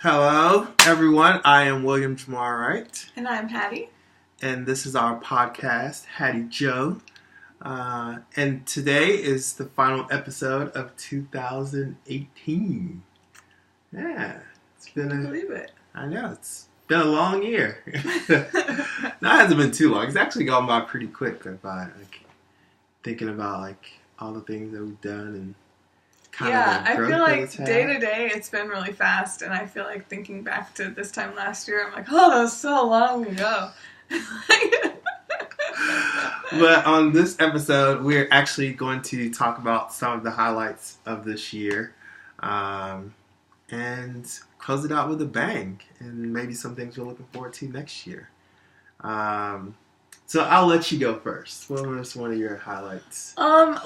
Hello, everyone. I am William Wright. And I'm Hattie. And this is our podcast, HattieJo. And today is the final episode of 2018. Yeah. It's been I believe it. I know. It's been a long year. No, it hasn't been too long. It's actually gone by pretty quick. Thinking about all the things that we've done and I feel like day to day it's been really fast, and I feel like thinking back to this time last year, I'm like, oh, that was so long ago. But on this episode, we're actually going to talk about some of the highlights of this year, and close it out with a bang, and maybe some things we're looking forward to next year. So I'll let you go first. What was one of your highlights? As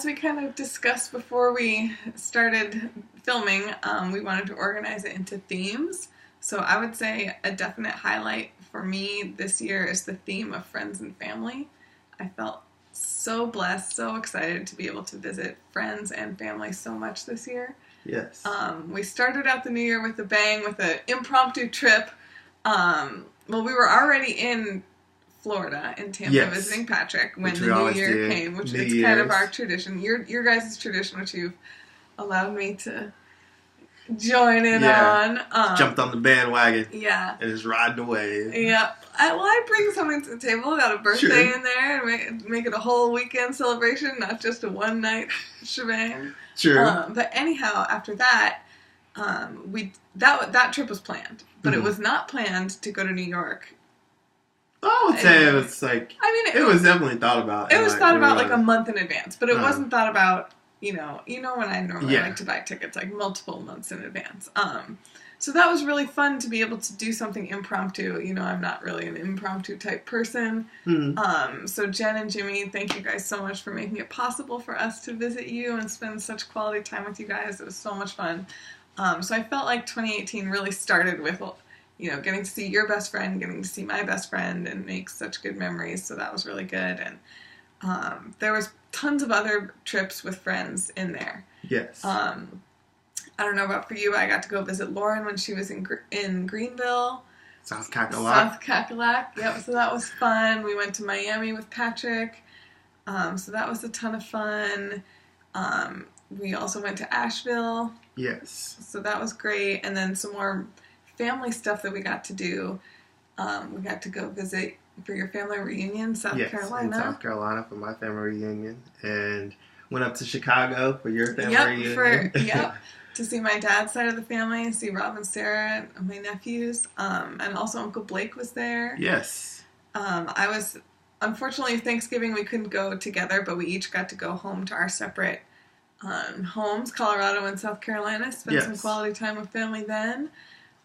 we kind of discussed before we started filming, we wanted to organize it into themes. So I would say a definite highlight for me this year is the theme of friends and family. I felt so blessed, so excited to be able to visit friends and family so much this year. Yes. We started out the new year with a bang with an impromptu trip. We were already in Florida, in Tampa, visiting Patrick when the new year came, which is kind of our tradition. Your guys' tradition, which you've allowed me to join in on. Jumped on the bandwagon. Yeah. And is riding away. Yeah. I bring something to the table. Got a birthday in there, and make it a whole weekend celebration, not just a one-night shebang. Sure. But anyhow, after that, that trip was planned, but it was not planned to go to New York. I would say it was it was definitely thought about. It was thought about a month in advance, but it wasn't thought about, when I normally like to buy tickets multiple months in advance. So that was really fun to be able to do something impromptu. I'm not really an impromptu type person. Mm-hmm. So Jen and Jimmy, thank you guys so much for making it possible for us to visit you and spend such quality time with you guys. It was so much fun. So I felt like 2018 really started with, getting to see your best friend, getting to see my best friend, and make such good memories. So that was really good. And there was tons of other trips with friends in there. Yes. I don't know about for you, but I got to go visit Lauren when she was in Greenville. South Cackalack. Yep, so that was fun. We went to Miami with Patrick. So that was a ton of fun. We also went to Asheville. Yes. So that was great. And then some more family stuff that we got to do. We got to go visit for your family reunion, South Carolina. In South Carolina for my family reunion. And went up to Chicago for your family reunion. To see my dad's side of the family, see Rob and Sarah, and my nephews. And also Uncle Blake was there. Yes. Unfortunately, Thanksgiving we couldn't go together, but we each got to go home to our separate homes, Colorado and South Carolina, spent some quality time with family then.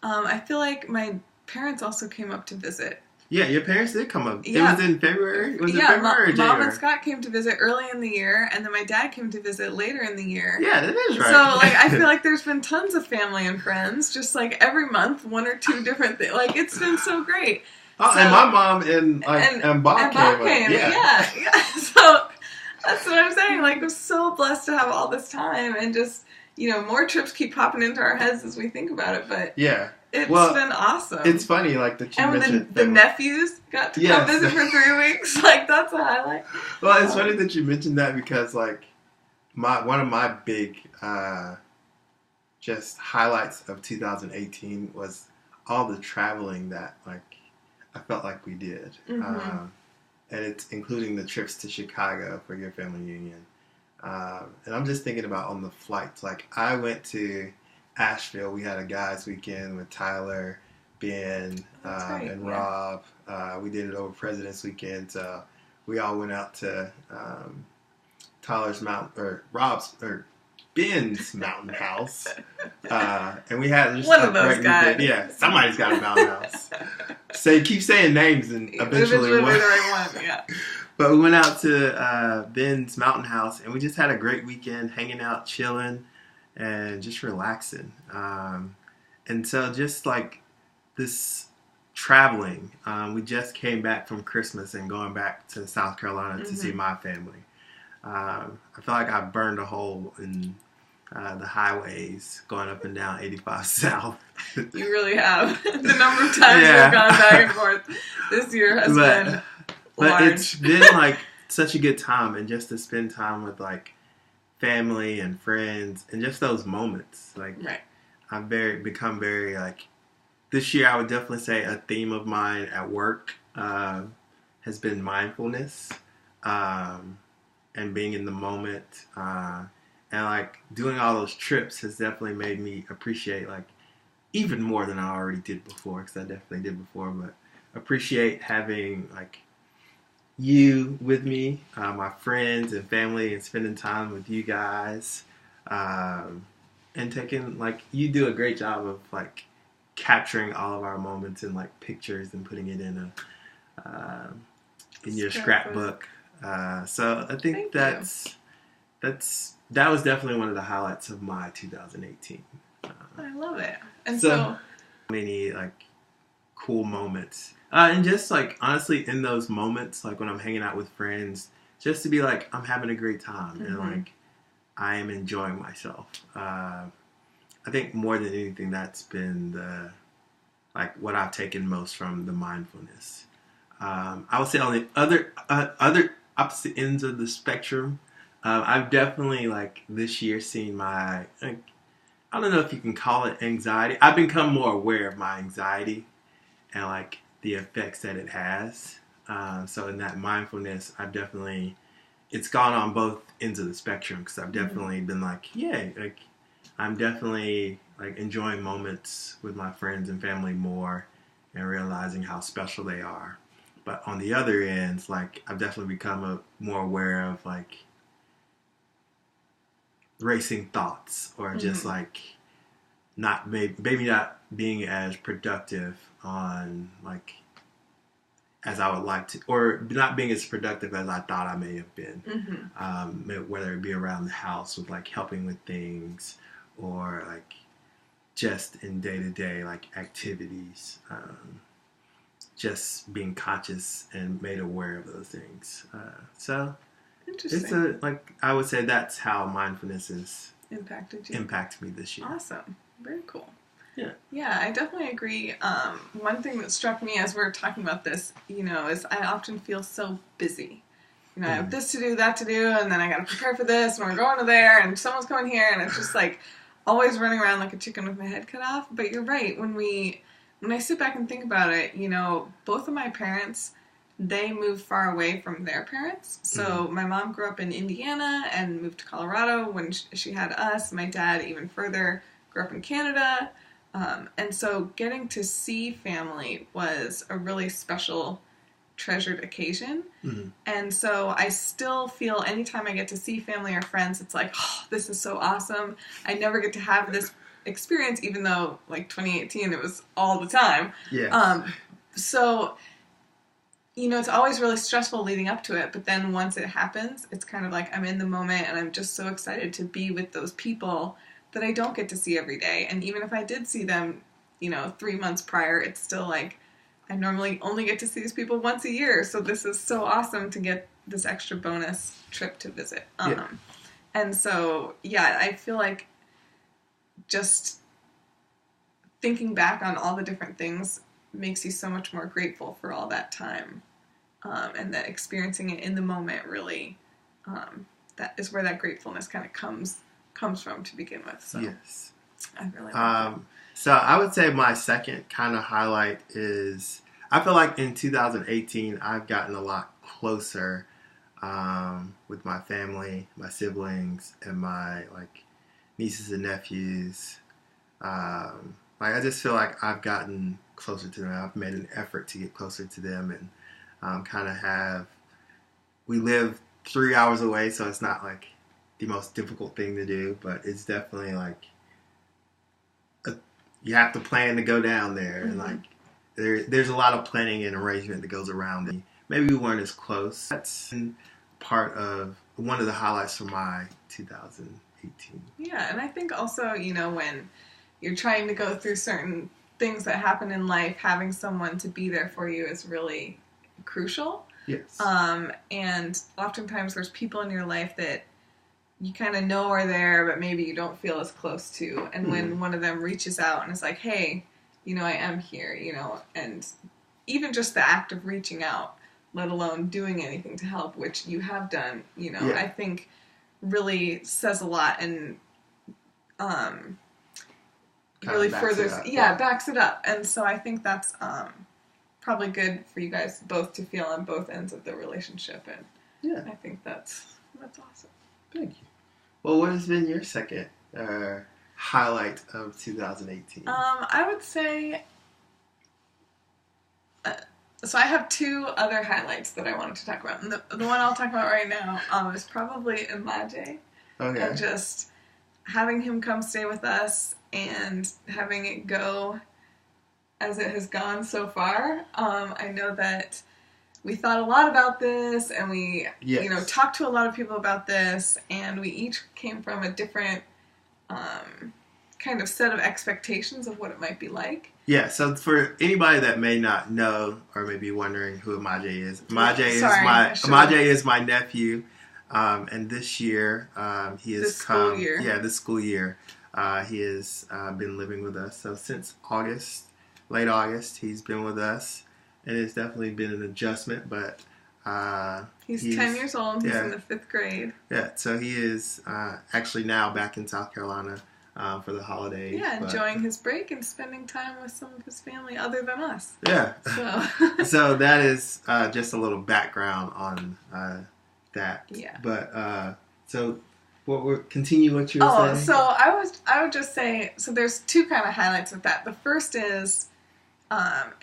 I feel like my parents also came up to visit. Yeah, your parents did come up. Yeah. It was in February? Was it February or January? Mom and Scott came to visit early in the year, and then my dad came to visit later in the year. Yeah, that is right. So, I feel like there's been tons of family and friends, just, every month, one or two different things. It's been so great. Oh, and my mom and Bob came. Yeah. So, that's what I'm saying. I'm so blessed to have all this time, and just, more trips keep popping into our heads as we think about it, but... Yeah. It's been awesome. It's funny, that you mentioned... And the nephews got to come visit for 3 weeks. That's a highlight. Well, it's funny that you mentioned that because, one of my big just highlights of 2018 was all the traveling that, I felt like we did. Mm-hmm. And it's including the trips to Chicago for your family reunion. And I'm just thinking about on the flights. I went to Asheville. We had a guys' weekend with Tyler, Ben, and Rob. We did it over President's Weekend. So we all went out to Ben's mountain house. And we had just one of those guys. Weekend. Yeah, somebody's got a mountain house. So keep saying names and eventually the right one. Yeah. But we went out to Ben's mountain house, and we just had a great weekend, hanging out, chilling, and just relaxing. And so just this traveling, we just came back from Christmas and going back to South Carolina to see my family. I feel like I burned a hole in the highways going up and down 85 South. You really have. The number of times we've gone back and forth this year has been but large. It's been like such a good time, and just to spend time with like family and friends and just those moments. Like right. I've become very like this year. I would definitely say a theme of mine at work has been mindfulness and being in the moment. And like doing all those trips has definitely made me appreciate like even more than I already did before, because I definitely did before, but appreciate having like you with me, my friends and family, and spending time with you guys, and taking like you do a great job of like capturing all of our moments in like pictures and putting it in a in your scrapbook. So I think that was definitely one of the highlights of my 2018. I love it. And so many like cool moments. And just like honestly in those moments, like when I'm hanging out with friends, just to be like, I'm having a great time and like I am enjoying myself. I think more than anything, that's been the like what I've taken most from the mindfulness. I would say on the other opposite ends of the spectrum, I've definitely like this year seen my like, I don't know if you can call it anxiety. I've become more aware of my anxiety and like the effects that it has. So in that mindfulness, it's gone on both ends of the spectrum, because I've definitely been like, yay, like I'm definitely like enjoying moments with my friends and family more and realizing how special they are. But on the other ends, like I've definitely become more aware of like racing thoughts, or just like maybe not being as productive on like as I would like to, or not being as productive as I thought I may have been. Whether it be around the house with like helping with things, or like just in day-to-day like activities, just being conscious and made aware of those things. So it's like I would say that's how mindfulness has impacted me this year. Awesome. Very cool. Yeah, I definitely agree. One thing that struck me as we're talking about this, is I often feel so busy. I have this to do, that to do, and then I got to prepare for this, and we're going to there, and someone's coming here, and it's just like always running around like a chicken with my head cut off. But you're right. When I sit back and think about it, both of my parents, they moved far away from their parents. So my mom grew up in Indiana and moved to Colorado when she had us. My dad, even further, grew up in Canada. And so getting to see family was a really special, treasured occasion. And so I still feel anytime I get to see family or friends, it's like, oh, this is so awesome. I never get to have this experience, even though like 2018, it was all the time. So, it's always really stressful leading up to it. But then once it happens, it's kind of like I'm in the moment and I'm just so excited to be with those people that I don't get to see every day. And even if I did see them, 3 months prior, it's still like I normally only get to see these people once a year. So this is so awesome to get this extra bonus trip to visit. And so, I feel like just thinking back on all the different things makes you so much more grateful for all that time. And that experiencing it in the moment really, that is where that gratefulness kind of comes from to begin with. So yes. I really like it. So I would say my second kind of highlight is I feel like in 2018 I've gotten a lot closer with my family, my siblings, and my like nieces and nephews. Like I just feel like I've gotten closer to them. I've made an effort to get closer to them, and we live 3 hours away, so it's not like the most difficult thing to do, but it's definitely like you have to plan to go down there, and like there's a lot of planning and arrangement that goes around it. Maybe we weren't as close. That's part of one of the highlights for my 2018. Yeah, and I think also, when you're trying to go through certain things that happen in life, having someone to be there for you is really crucial. Yes. And oftentimes there's people in your life that you kind of know are there, but maybe you don't feel as close to. And when one of them reaches out and is like, hey, you know, I am here, you know, and even just the act of reaching out, let alone doing anything to help, which you have done, you know, I think really says a lot and really furthers, backs it up. And so I think that's probably good for you guys both to feel on both ends of the relationship. And I think that's awesome. Thank you. Well, what has been your second highlight of 2018? I would say, so I have two other highlights that I wanted to talk about. And the one I'll talk about right now is probably Imaje. Okay. And just having him come stay with us and having it go as it has gone so far. I know that we thought a lot about this, and we, you know, talked to a lot of people about this, and we each came from a different kind of set of expectations of what it might be like. Yeah, so for anybody that may not know or may be wondering who Imaje is, Imaje is my nephew, and this year he has this school year, he has been living with us. So since late August, he's been with us. And it's definitely been an adjustment, but he's 10 years old. He's in the 5th grade. Yeah, so he is actually now back in South Carolina for the holidays. Yeah, enjoying his break and spending time with some of his family other than us. Yeah. So that is just a little background on that. Yeah. But so continue what you were saying. So I would just say, so there's two kind of highlights with that. The first is,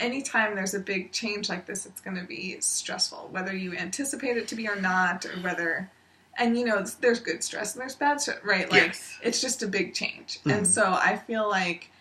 anytime there's a big change like this, it's going to be stressful, whether you anticipate it to be or not, or whether, and you know, there's good stress and there's bad stress, right? Like, it's just a big change. Mm-hmm. And so I feel like,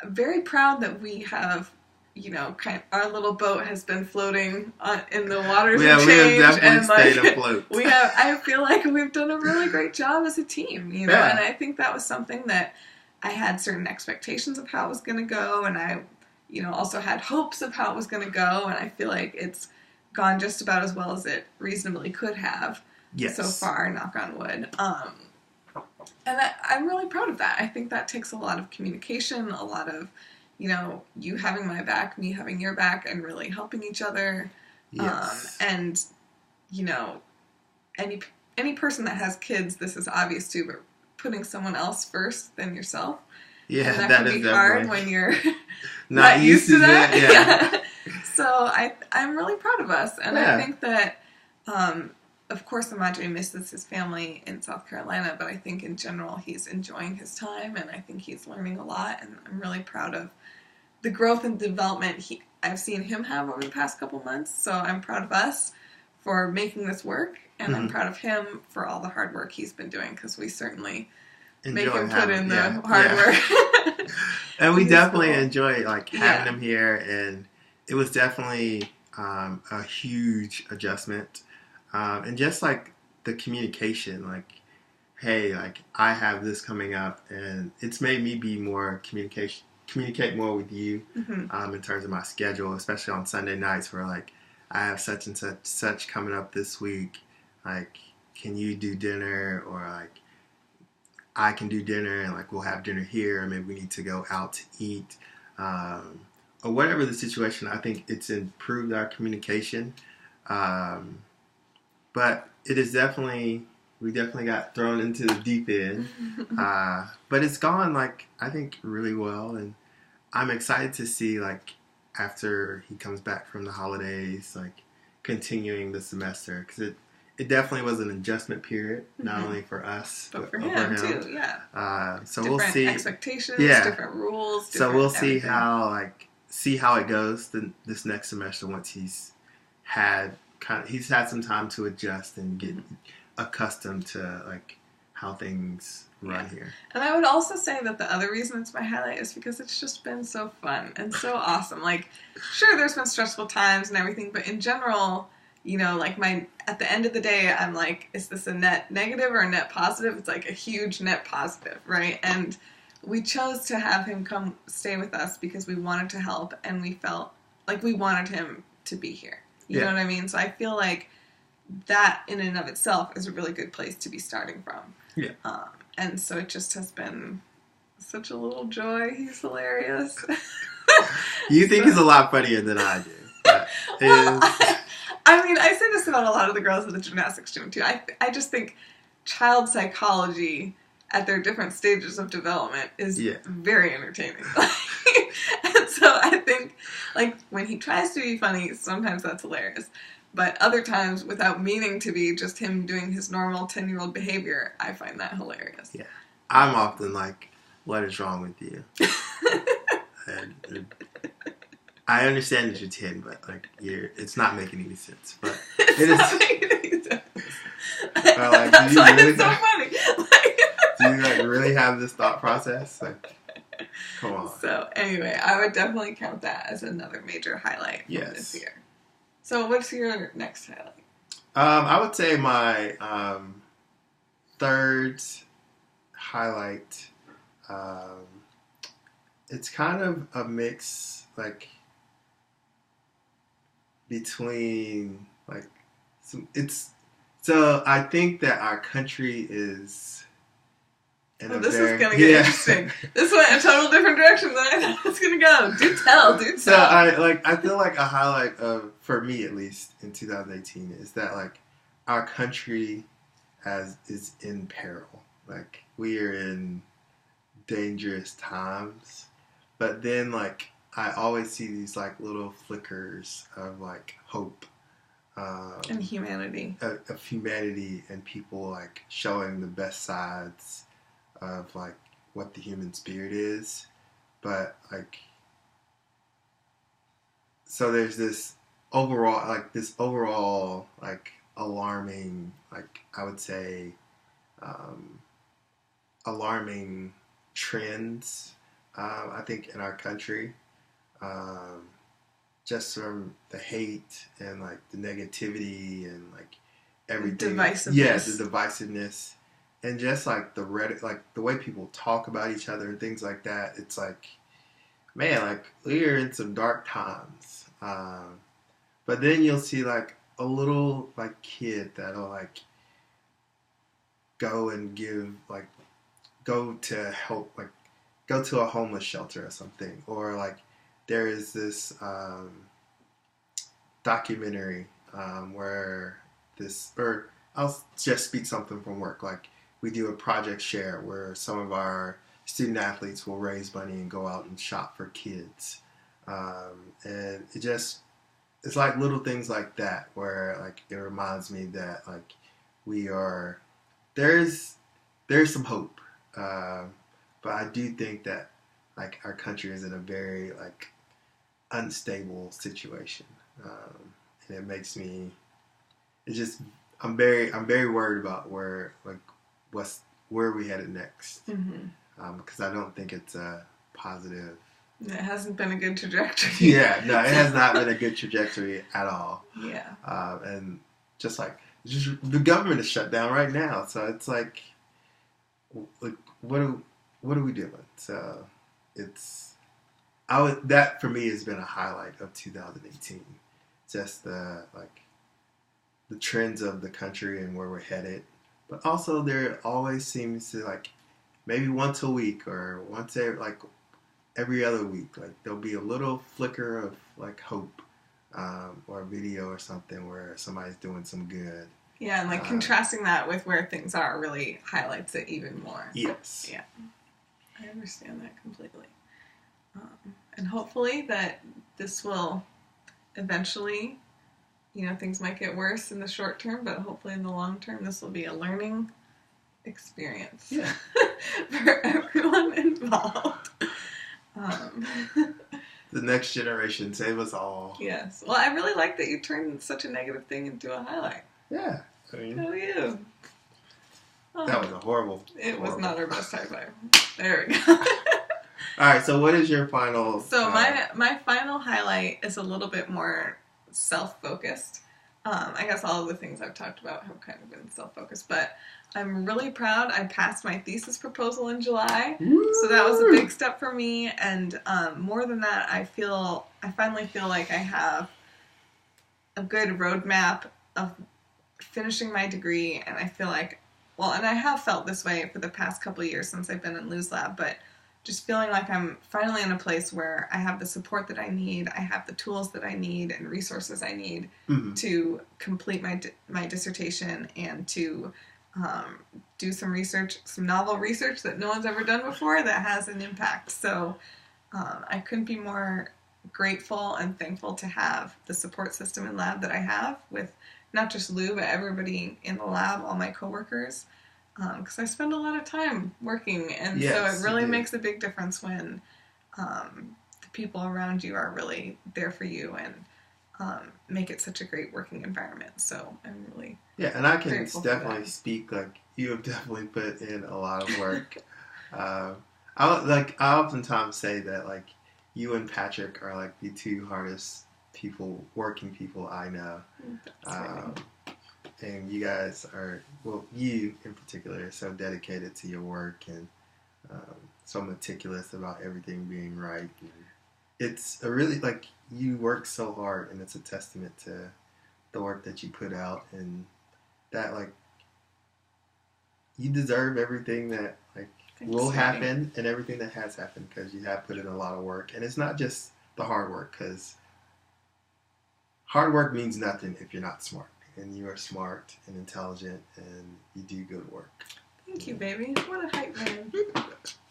very proud that we have, you know, our little boat has been floating in the waters of change. We have definitely stayed afloat. I feel like we've done a really great job as a team, you know, and I think that was something that I had certain expectations of how it was going to go, and I, you know, also had hopes of how it was going to go, and I feel like it's gone just about as well as it reasonably could have so far, knock on wood. And I'm really proud of that. I think that takes a lot of communication, a lot of, you know, you having my back, me having your back, and really helping each other. Yes. And, you know, any person that has kids, this is obvious too, but putting someone else first than yourself. Yeah, and that can be hard when you're not used to that. Yeah. So I'm really proud of us, and I think that, of course, Imaje misses his family in South Carolina, but I think in general he's enjoying his time, and I think he's learning a lot, and I'm really proud of the growth and development I've seen him have over the past couple months. So I'm proud of us for making this work. And I'm proud of him for all the hard work he's been doing, because we certainly make him put in the hard work. And we definitely enjoy having him here, and it was definitely a huge adjustment. And just the communication, hey, I have this coming up, and it's made me be more communicate more with you in terms of my schedule, especially on Sunday nights where I have such and such coming up this week. Can you do dinner? Or I can do dinner, and we'll have dinner here, or maybe we need to go out to eat, or whatever the situation. I think it's improved our communication, but it is we definitely got thrown into the deep end, but it's gone I think really well, and I'm excited to see after he comes back from the holidays, continuing the semester, because it definitely was an adjustment period, not only for us, but for him too. Yeah. So different we'll see expectations, different rules. So we'll see how it goes this next semester once he's had some time to adjust and get accustomed to how things run here. And I would also say that the other reason it's my highlight is because it's just been so fun and so awesome. Sure, there's been stressful times and everything, but in general, you know, at the end of the day, I'm is this a net negative or a net positive? It's a huge net positive, right? And we chose to have him come stay with us because we wanted to help, and we felt like we wanted him to be here. You know what I mean? So I feel that in and of itself is a really good place to be starting from. Yeah. And so it just has been such a little joy. He's hilarious. You think he's a lot funnier than I do. But well, I mean, I say this about a lot of the girls at the gymnastics gym too. I just think child psychology at their different stages of development is very entertaining. And so I think, like, when he tries to be funny, sometimes that's hilarious. But other times, without meaning to be, just him doing his normal 10-year-old behavior, I find that hilarious. Yeah. I'm often like, what is wrong with you? and I understand that you're 10, but like it's not making any sense. But it is. Not making any sense. Like, that's why really it's so funny. Do you like really have this thought process? Like, come on. So anyway, I would definitely count that as another major highlight from this year. So what's your next highlight? I would say my third highlight. It's kind of a mix, like, between like so I think that our country is in this is gonna get interesting. This went a total different direction than I thought it was gonna go. Do tell. So I feel like a highlight of, for me at least, in 2018 is that like our country is in peril. Like, we are in dangerous times. But then, like, I always see these, like, little flickers of, like, hope. And humanity. Of humanity and people, like, showing the best sides of, like, what the human spirit is. But, like, so there's this overall, like, alarming, like, I would say, alarming trends, I think, in our country, just from the hate and like the negativity and like everything. Divisiveness. Yes, the divisiveness, and just like the way people talk about each other and things like that. It's like, man, like, we're in some dark times. But then you'll see like a little like kid that'll like go to a homeless shelter or something, or like there is this documentary where or I'll just speak something from work. Like, we do a project share where some of our student athletes will raise money and go out and shop for kids, and it's like little things like that where like it reminds me that like there's some hope. But I do think that like our country is in a very like unstable situation, and it makes me. I'm very worried about where we headed next, because I don't think it's a positive. It hasn't been a good trajectory. Yeah, no, it has not been a good trajectory at all. Yeah, and just the government is shut down right now, so it's like what are we doing? So that for me has been a highlight of 2018. Just the trends of the country and where we're headed. But also there always seems to like maybe once a week or every other week, like there'll be a little flicker of like hope, or a video or something where somebody's doing some good. Yeah, and like contrasting that with where things are really highlights it even more. Yes. Yeah. I understand that completely. And hopefully that this will eventually, things might get worse in the short term, but hopefully in the long term, this will be a learning experience for everyone involved. The next generation, save us all. Yes. Well, I really like that you turned such a negative thing into a highlight. Yeah. I mean, oh, yeah. That was a horrible. It was not our best high five. There we go. All right. So, what is your final? So my final highlight is a little bit more self-focused. I guess all of the things I've talked about have kind of been self-focused, but I'm really proud. I passed my thesis proposal in July, so that was a big step for me. And more than that, I finally feel like I have a good roadmap finishing my degree, and I feel like, well, and I have felt this way for the past couple of years since I've been in Lou's lab, but just feeling like I'm finally in a place where I have the support that I need, I have the tools that I need and resources I need to complete my dissertation and to do some research, some novel research that no one's ever done before that has an impact. So I couldn't be more grateful and thankful to have the support system in lab that I have with not just Lou, but everybody in the lab, all my coworkers. Because I spend a lot of time working, and so it really makes a big difference when the people around you are really there for you and make it such a great working environment. So I'm really and I can definitely speak like you have definitely put in a lot of work. I oftentimes say that like you and Patrick are like the two hardest working people I know. And you guys are, well, you in particular are so dedicated to your work and so meticulous about everything being right. And it's a really, like, you work so hard, and it's a testament to the work that you put out, and that, like, you deserve everything that, like, will happen and everything that has happened, because you have put in a lot of work. And it's not just the hard work, because hard work means nothing if you're not smart. And you are smart and intelligent, and you do good work. Thank you, baby. What a hype man.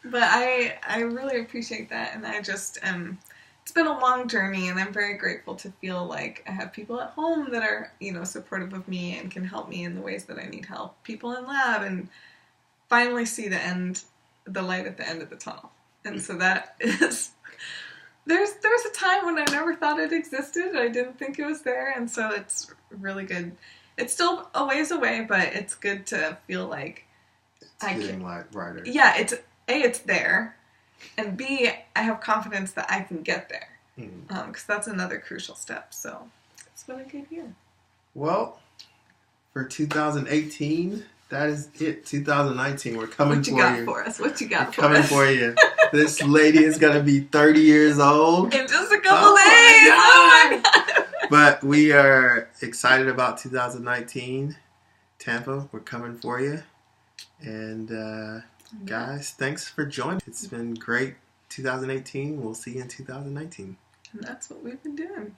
But I really appreciate that, and I just it's been a long journey, and I'm very grateful to feel like I have people at home that are, supportive of me and can help me in the ways that I need help. People in lab, and finally see the light at the end of the tunnel. And so that is... There was a time when I never thought it existed. I didn't think it was there, and so it's really good. It's still a ways away, but it's good to feel like it's getting brighter. Yeah, it's there, and B, I have confidence that I can get there, because that's another crucial step. So it's been a good year. Well, for 2018. That is it. 2019. We're coming for you. What you got for us? What you got for us? Coming for you. This lady is going to be 30 years old. In just a couple days. Oh my God. But we are excited about 2019. Tampa, we're coming for you. And guys, thanks for joining. It's been great. 2018. We'll see you in 2019. And that's what we've been doing.